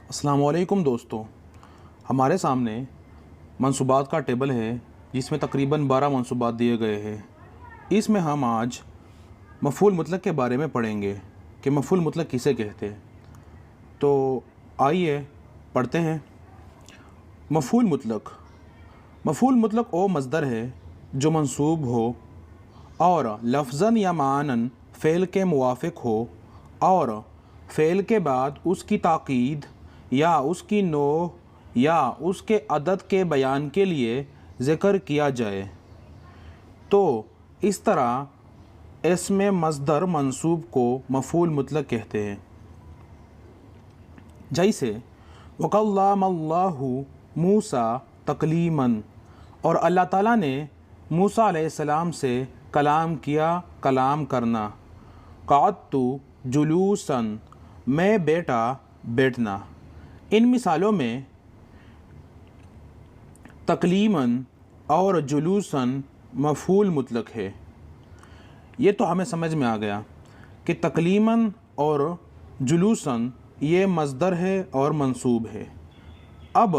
السلام علیکم دوستو، ہمارے سامنے منصوبات کا ٹیبل ہے جس میں تقریباً 12 منصوبات دیے گئے ہیں۔ اس میں ہم آج مفعول مطلق کے بارے میں پڑھیں گے کہ مفعول مطلق کسے کہتے ہیں۔ تو آئیے پڑھتے ہیں۔ مفعول مفعول مطلق وہ مصدر ہے جو منصوب ہو اور لفظاً یا معناً فعل کے موافق ہو اور فعل کے بعد اس کی تاکید یا اس کی نوع یا اس کے عدد کے بیان کے لیے ذکر کیا جائے تو اس طرح اسم مصدر منصوب کو مفعول مطلق کہتے ہیں۔ جیسے وَكَلَّمَ اللَّهُ مُوسَىٰ تَكْلِيمًا، اور اللہ تعالیٰ نے موسیٰ علیہ السلام سے کلام کیا، کلام کرنا۔ قعدت جلوساً، میں بیٹھا، بیٹھنا۔ ان مثالوں میں تکلیماً اور جلوساً مفعول مطلق ہے۔ یہ تو ہمیں سمجھ میں آ گیا کہ تکلیماً اور جلوساً یہ مصدر ہے اور منصوب ہے۔ اب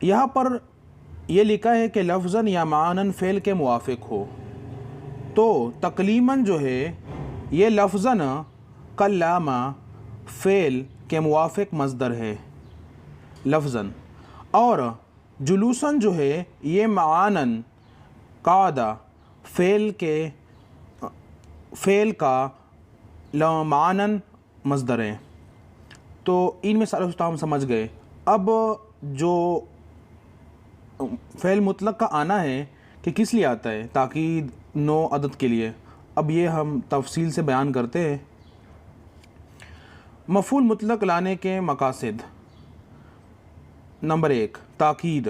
یہاں پر یہ لکھا ہے کہ لفظاً یا معناً فعل کے موافق ہو، تو تکلیماً جو ہے یہ لفظاً کلام فعل کے موافق مصدر ہے لفظاً، اور جلوساً جو ہے یہ معناً قعد فعل کا معناً مصدر ہے۔ تو ان مثالوں سے ہم سمجھ گئے۔ اب جو فعل مطلق کا آنا ہے کہ کس لیے آتا ہے؟ تاکید، نوع، عدد کے لیے۔ اب یہ ہم تفصیل سے بیان کرتے ہیں۔ مفعول مطلق لانے کے مقاصد: نمبر 1، تاکید،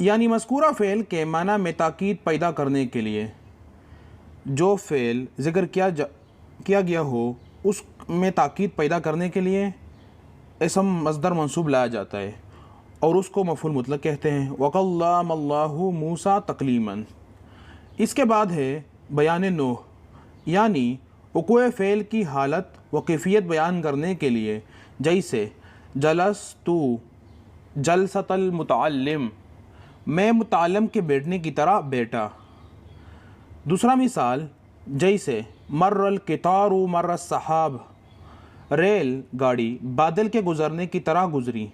یعنی مذکورہ فعل کے معنی میں تاکید پیدا کرنے کے لیے جو فعل ذکر کیا گیا ہو اس میں تاکید پیدا کرنے کے لیے اسم مصدر منصوب لایا جاتا ہے اور اس کو مفعول مطلق کہتے ہیں۔ وَكَلَّمَ اللَّهُ مُوسَىٰ تَكْلِيمًا۔ اس کے بعد ہے بیان نوع، یعنی وقوع فعل کی حالت و کیفیت بیان کرنے کے لیے، جیسے جلست جلسۃ المتعلم، میں متعلم کے بیٹھنے کی طرح بیٹھا۔ دوسرا مثال، جیسے مر القطار مر السحاب، ریل گاڑی بادل کے گزرنے کی طرح گزری۔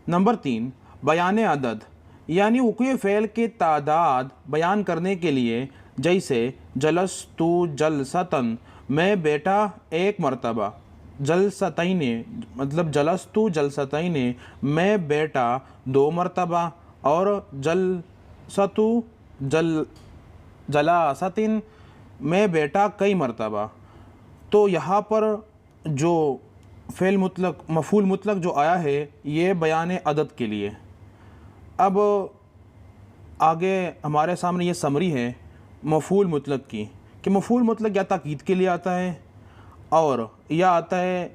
نمبر 3، بیان عدد، یعنی وقوع فعل کی تعداد بیان کرنے کے لیے، جیسے جلست جلستاً، میں بیٹھا ایک مرتبہ۔ جلستین مطلب جلست جلستین، میں بیٹھا 2 مرتبہ، اور جلست جلاستن، میں بیٹھا کئی مرتبہ۔ تو یہاں پر جو فعل مطلق مفعول مطلق جو آیا ہے یہ بیان عدد کے لیے۔ اب آگے ہمارے سامنے یہ سمری ہے مفعول مطلق کی کہ مفعول مطلق یا تاکید کے لیے آتا ہے، اور یا آتا ہے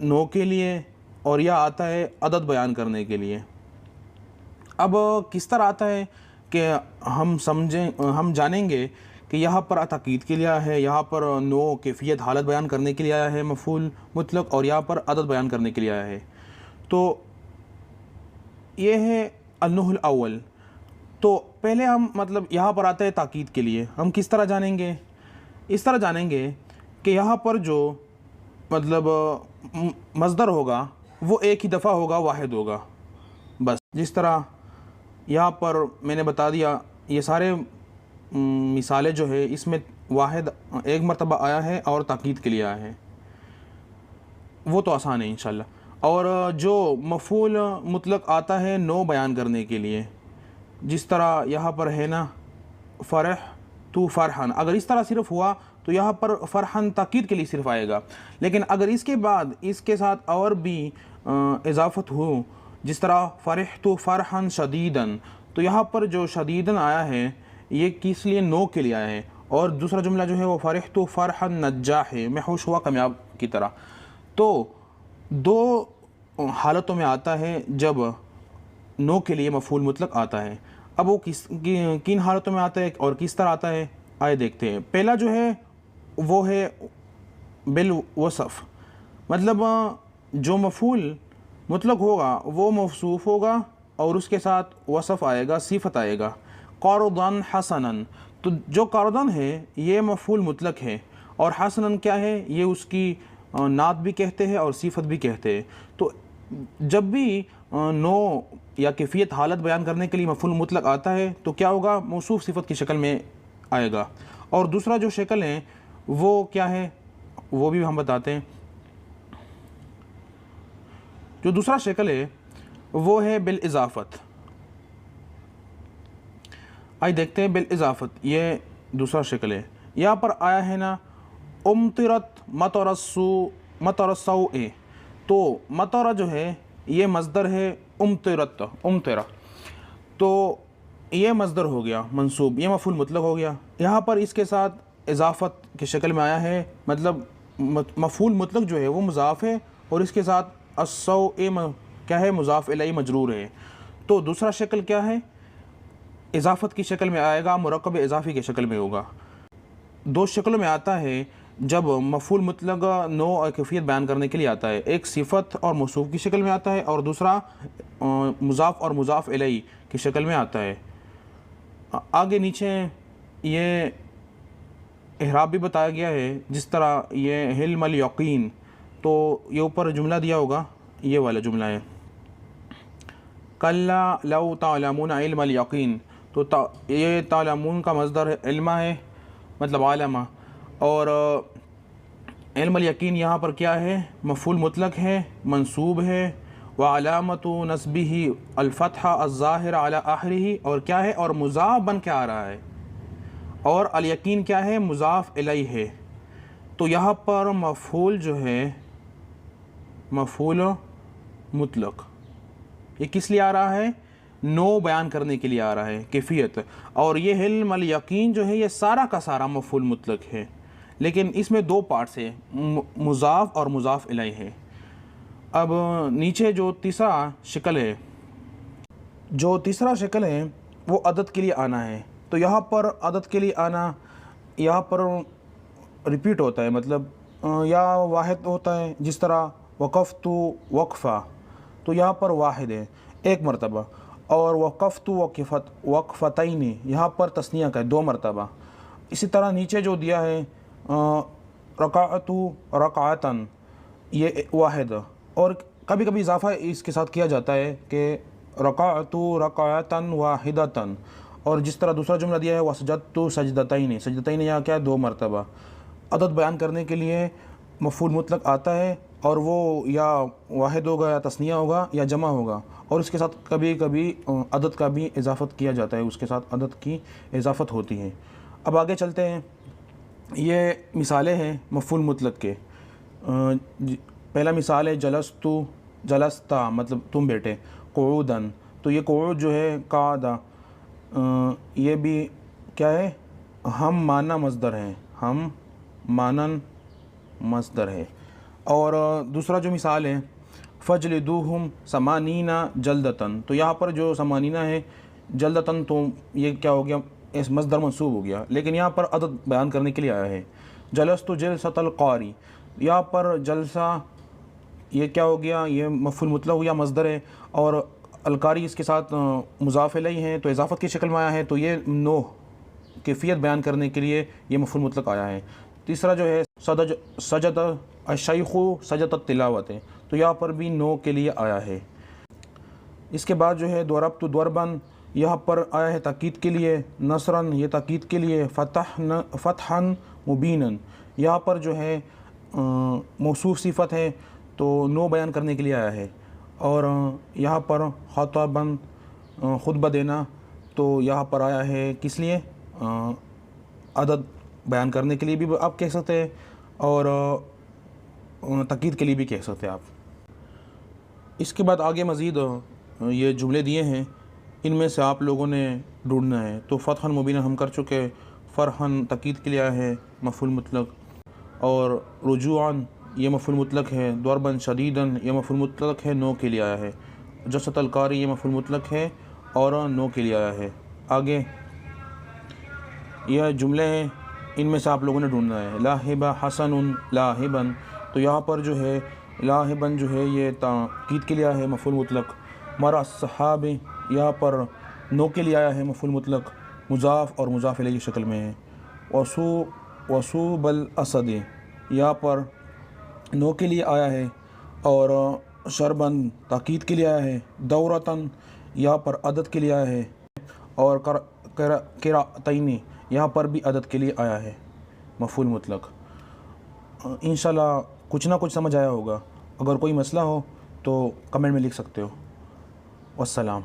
نوع کے لیے، اور یا آتا ہے عدد بیان کرنے کے لیے۔ اب کس طرح آتا ہے کہ ہم جانیں گے کہ یہاں پر تاکید کے لیے آیا ہے، یہاں پر نوع، کیفیت، حالت بیان کرنے کے لیے آیا ہے مفعول مطلق، اور یہاں پر عدد بیان کرنے کے لیے آیا ہے۔ تو یہ ہے النوع الاول۔ تو پہلے ہم یہاں پر آتا ہے تاکید کے لیے، ہم کس طرح جانیں گے؟ اس طرح جانیں گے کہ یہاں پر جو مصدر ہوگا وہ ایک ہی دفعہ ہوگا، واحد ہوگا بس۔ جس طرح یہاں پر میں نے بتا دیا، یہ سارے مثالیں جو ہے اس میں واحد ایک مرتبہ آیا ہے اور تاکید کے لیے آیا ہے، وہ تو آسان ہے انشاءاللہ۔ اور جو مفعول مطلق آتا ہے نوع بیان کرنے کے لیے، جس طرح یہاں پر ہے نا فرحت فرحن، اگر اس طرح صرف ہوا تو یہاں پر فرحن تاکید کے لیے صرف آئے گا، لیکن اگر اس کے بعد اس کے ساتھ اور بھی اضافت ہو، جس طرح فرحت فرحن شدیدن، تو یہاں پر جو شدیدن آیا ہے یہ کس لیے؟ نوع کے لیے آیا ہے۔ اور دوسرا جملہ جو ہے وہ فرحت فرحن نجاح ہے، میں خوش ہوا کامیاب کی طرح۔ تو 2 حالتوں میں آتا ہے جب نوع کے لیے مفعول مطلق آتا ہے۔ اب وہ کن حالتوں میں آتا ہے اور کس طرح آتا ہے، آئے دیکھتے ہیں۔ پہلا جو ہے وہ ہے بالوصف، مطلب جو مفعول مطلق ہوگا وہ موصوف ہوگا اور اس کے ساتھ وصف آئے گا، صفت آئے گا۔ قرضاً حسناً، تو جو قرضاً ہے یہ مفعول مطلق ہے، اور حسناً کیا ہے؟ یہ اس کی نعت بھی کہتے ہیں اور صفت بھی کہتے ہیں۔ تو جب بھی نوع یا کیفیت حالت بیان کرنے کے لیے مفعول مطلق آتا ہے تو کیا ہوگا؟ موصوف صفت کی شکل میں آئے گا۔ اور دوسرا جو شکل ہے وہ کیا ہے وہ بھی ہم بتاتے ہیں۔ جو دوسرا شکل ہے وہ ہے بالاضافت۔ آئیے دیکھتے ہیں بالاضافت، یہ دوسرا شکل ہے۔ یہاں پر آیا ہے نا امطرت مطر السوء، تو مطر جو ہے یہ مصدر ہے امطرت، امطرہ، تو یہ مصدر ہو گیا منصوب، یہ مفعول مطلق ہو گیا۔ یہاں پر اس کے ساتھ اضافت کی شکل میں آیا ہے، مطلب مفعول مطلق جو ہے وہ مضاف ہے اور اس کے ساتھ السوء کیا ہے؟ مضاف الیہ مجرور ہے۔ تو دوسرا شکل کیا ہے؟ اضافت کی شکل میں آئے گا، مرکب اضافی کی شکل میں ہوگا۔ دو شکلوں میں آتا ہے جب مفعول مطلق نوع اور کیفیت بیان کرنے کے لیے آتا ہے، ایک صفت اور موصوف کی شکل میں آتا ہے اور دوسرا مضاف اور مضاف الیہ کی شکل میں آتا ہے۔ آگے نیچے یہ اعراب بھی بتایا گیا ہے، جس طرح یہ حلم الیقین، تو یہ اوپر جملہ دیا ہوگا، یہ والا جملہ ہے کلا لو تعلمون علم الیقین، تو یہ تعلمون کا مصدر علمہ ہے، مطلب عالمہ، اور علم الیقین یہاں پر کیا ہے؟ مفعول مطلق ہے، منصوب ہے، وعلامت نصبہ الفتحہ الظاہرہ علی آخرہ، اور کیا ہے؟ اور مضاف بن کے آ رہا ہے، اور الیقین کیا ہے؟ مضاف الیہ ہے۔ تو یہاں پر مفعول جو ہے مفعول مطلق، یہ کس لیے آ رہا ہے؟ نوع بیان کرنے کے لیے آ رہا ہے، کیفیت، اور یہ علم الیقین جو ہے یہ سارا کا سارا مفعول مطلق ہے، لیکن اس میں دو پارٹس ہیں، مضاف اور مضاف الیہ ہے۔ اب نیچے جو تیسرا شکل ہے، جو تیسرا شکل ہے وہ عدد کے لیے آنا ہے، تو یہاں پر عدد کے لیے آنا، یہاں پر ریپیٹ ہوتا ہے، مطلب یا واحد ہوتا ہے، جس طرح وقفت وقفہ، تو یہاں پر واحد ہے ایک مرتبہ، اور وقفت وقفتین یہاں پر تثنیہ کا ہے دو مرتبہ۔ اسی طرح نیچے جو دیا ہے رکعت رکعتن، یہ واحد، اور کبھی کبھی اضافہ اس کے ساتھ کیا جاتا ہے کہ رکعت رکعتن واحدتن، اور جس طرح دوسرا جملہ دیا ہے وسجدت سجدتین، سجدتین یہاں کیا ہے؟ دو مرتبہ۔ عدد بیان کرنے کے لیے مفعول مطلق آتا ہے اور وہ یا واحد ہوگا یا تثنیہ ہوگا یا جمع ہوگا، اور اس کے ساتھ کبھی کبھی عدد کا بھی اضافت کیا جاتا ہے، اس کے ساتھ عدد کی اضافت ہوتی ہے۔ اب آگے چلتے ہیں، یہ مثالیں ہیں مفعول مطلق کے۔ پہلا مثال ہے جلستو، جلستا مطلب تم بیٹھے، قعودن، تو یہ قعود جو ہے قعدہ، یہ بھی کیا ہے؟ ہم معنی مصدر ہے، ہم مانن مصدر ہے۔ اور دوسرا جو مثال ہے فجلدوہم ثمانین جلدتن، تو یہاں پر جو ثمانین ہے جلدتن، تو یہ کیا ہو گیا؟ اس مصدر منصوب ہو گیا، لیکن یہاں پر عدد بیان کرنے کے لیے آیا ہے۔ جلست جلسۃ القاری، یہاں پر جلسہ یہ کیا ہو گیا؟ یہ مفعول مطلق ہو گیا، مصدر ہے، اور القاری اس کے ساتھ مضاف الیہ ہے، تو اضافت کی شکل میں آیا ہے، تو یہ نوع کیفیت بیان کرنے کے لیے یہ مفعول مطلق آیا ہے۔ تیسرا جو ہے سجد الشیخ سجد التلاوت، تو یہاں پر بھی نوع کے لیے آیا ہے۔ اس کے بعد جو ہے ضربت ضرباً، یہاں پر آیا ہے تاکید کے لیے، نصراً یہ تاکید کے لیے، فتحاً مبیناً، یہاں پر جو ہے موصوف صفت ہے تو نوع بیان کرنے کے لیے آیا ہے، اور یہاں پر خطباً خطبہ دینا، تو یہاں پر آیا ہے کس لیے؟ عدد بیان کرنے کے لیے بھی آپ کہہ سکتے ہیں اور تاکید کے لیے بھی کہہ سکتے ہیں آپ۔ اس کے بعد آگے مزید یہ جملے دیے ہیں، ان میں سے آپ لوگوں نے ڈھونڈنا ہے۔ تو فتحاً مبیناً ہم کر چکے، فرحاً تاکید کے لیے آیا ہے مفعول مطلق، اور رجوعاً یہ مفعول مطلق ہے، ضرباً شدیداً یہ مفعول مطلق ہے، نوع کے لیے آیا ہے، جلسۃ القاری یہ مفعول مطلق ہے اور نوع کے لیے آیا ہے۔ آگے یہ جملے ہیں، ان میں سے آپ لوگوں نے ڈھونڈنا ہے۔ لاہب حسن لاہباً، تو یہاں پر جو ہے لاہباً جو ہے یہ تاکید کے لیے آیا ہے مفعول مطلق. مرا الصحاب یہاں پر نو کے لیے آیا ہے مفعول مطلق، مضاف اور مضاف الیہ کی شکل میں ہے. وصوب الاسد یہاں پر نو کے لیے آیا ہے اور شربن تاکید کے لیے آیا ہے. دورتن یہاں پر عدد کے لیے آیا ہے اور قرأتین یہاں پر بھی عدد کے لیے آیا ہے مفعول مطلق. انشاءاللہ کچھ نہ کچھ سمجھ آیا ہوگا. اگر کوئی مسئلہ ہو تو کمنٹ میں لکھ سکتے ہو. والسلام.